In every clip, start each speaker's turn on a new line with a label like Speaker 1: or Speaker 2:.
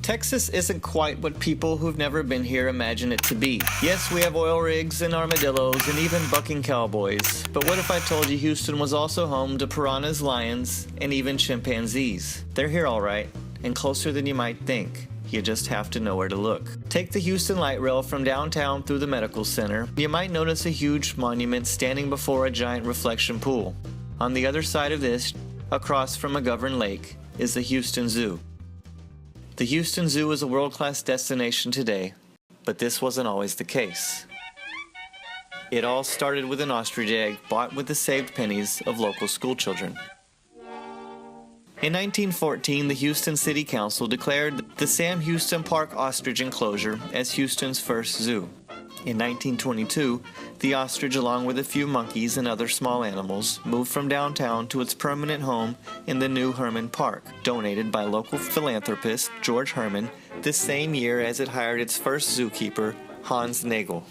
Speaker 1: Texas isn't quite what people who've never been here imagine it to be. Yes, we have oil rigs and armadillos and even bucking cowboys. But what if I told you Houston was also home to piranhas, lions, and even chimpanzees? They're here all right, and closer than you might think. You just have to know where to look. Take the Houston light rail from downtown through the medical center. You might notice a huge monument standing before a giant reflection pool. On the other side of this, across from a governed lake, is the Houston Zoo. The Houston Zoo is a world-class destination today, but this wasn't always the case. It all started with an ostrich egg bought with the saved pennies of local schoolchildren. In 1914, the Houston City Council declared the Sam Houston Park Ostrich Enclosure as Houston's first zoo. In 1922, the ostrich, along with a few monkeys and other small animals, moved from downtown to its permanent home in the new Hermann Park, donated by local philanthropist George Hermann this same year as it hired its first zookeeper, Hans Nagel.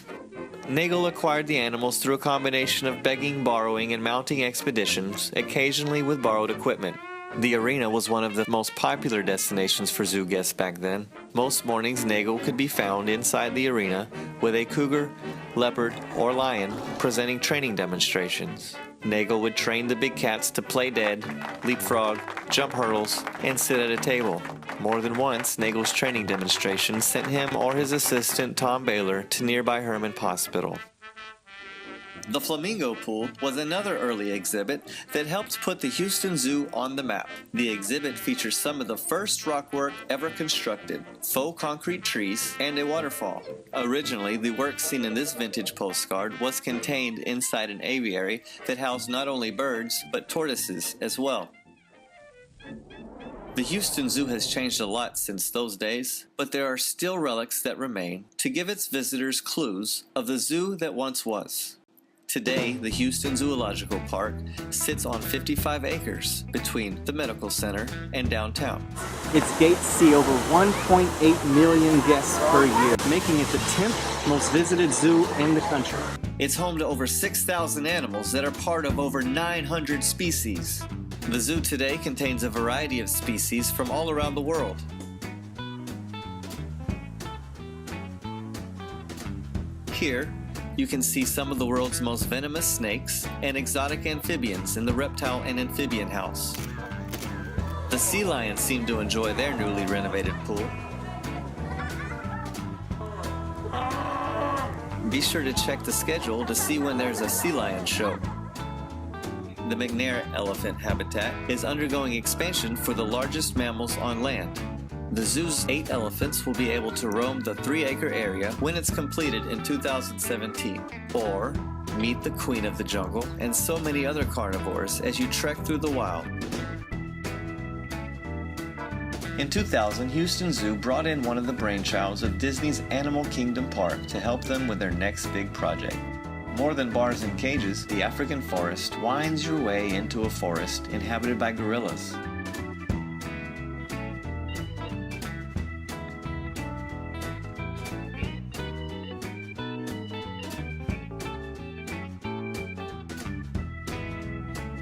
Speaker 1: Nagel acquired the animals through a combination of begging, borrowing, and mounting expeditions, occasionally with borrowed equipment. The arena was one of the most popular destinations for zoo guests back then. Most mornings, Nagel could be found inside the arena with a cougar, leopard, or lion presenting training demonstrations. Nagel would train the big cats to play dead, leapfrog, jump hurdles, and sit at a table. More than once, Nagel's training demonstrations sent him or his assistant, Tom Baylor, to nearby Hermann Hospital. The Flamingo Pool was another early exhibit that helped put the Houston Zoo on the map. The exhibit features some of the first rockwork ever constructed, faux concrete trees, and a waterfall. Originally, the work seen in this vintage postcard was contained inside an aviary that housed not only birds, but tortoises as well. The Houston Zoo has changed a lot since those days, but there are still relics that remain to give its visitors clues of the zoo that once was. Today, the Houston Zoological Park sits on 55 acres between the medical center and downtown.
Speaker 2: Its gates see over 1.8 million guests per year, making it the 10th most visited zoo in the country.
Speaker 1: It's home to over 6,000 animals that are part of over 900 species. The zoo today contains a variety of species from all around the world. Here, you can see some of the world's most venomous snakes and exotic amphibians in the reptile and amphibian house. The sea lions seem to enjoy their newly renovated pool. Be sure to check the schedule to see when there's a sea lion show. The McNair elephant habitat is undergoing expansion for the largest mammals on land. The zoo's 8 elephants will be able to roam the 3-acre area when it's completed in 2017. Or meet the queen of the jungle and so many other carnivores as you trek through the wild. In 2000, Houston Zoo brought in one of the brainchilds of Disney's Animal Kingdom Park to help them with their next big project. More than bars and cages, the African forest winds your way into a forest inhabited by gorillas.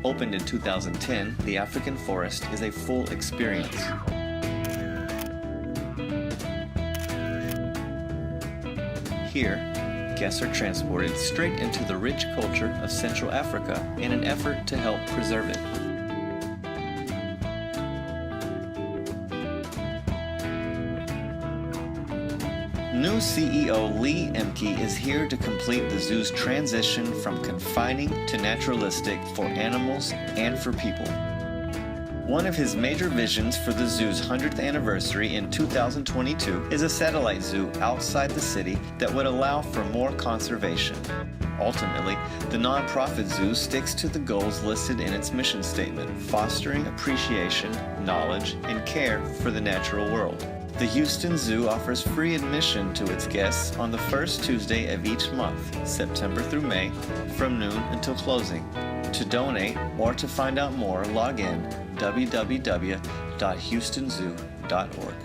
Speaker 1: Opened in 2010, the African forest is a full experience. Here, guests are transported straight into the rich culture of Central Africa in an effort to help preserve it. New CEO Lee Ehmke is here to complete the zoo's transition from confining to naturalistic for animals and for people. One of his major visions for the zoo's 100th anniversary in 2022 is a satellite zoo outside the city that would allow for more conservation. Ultimately, the nonprofit zoo sticks to the goals listed in its mission statement, fostering appreciation, knowledge, and care for the natural world. The Houston Zoo offers free admission to its guests on the first Tuesday of each month, September through May, from noon until closing. To donate or to find out more, log in www.houstonzoo.org.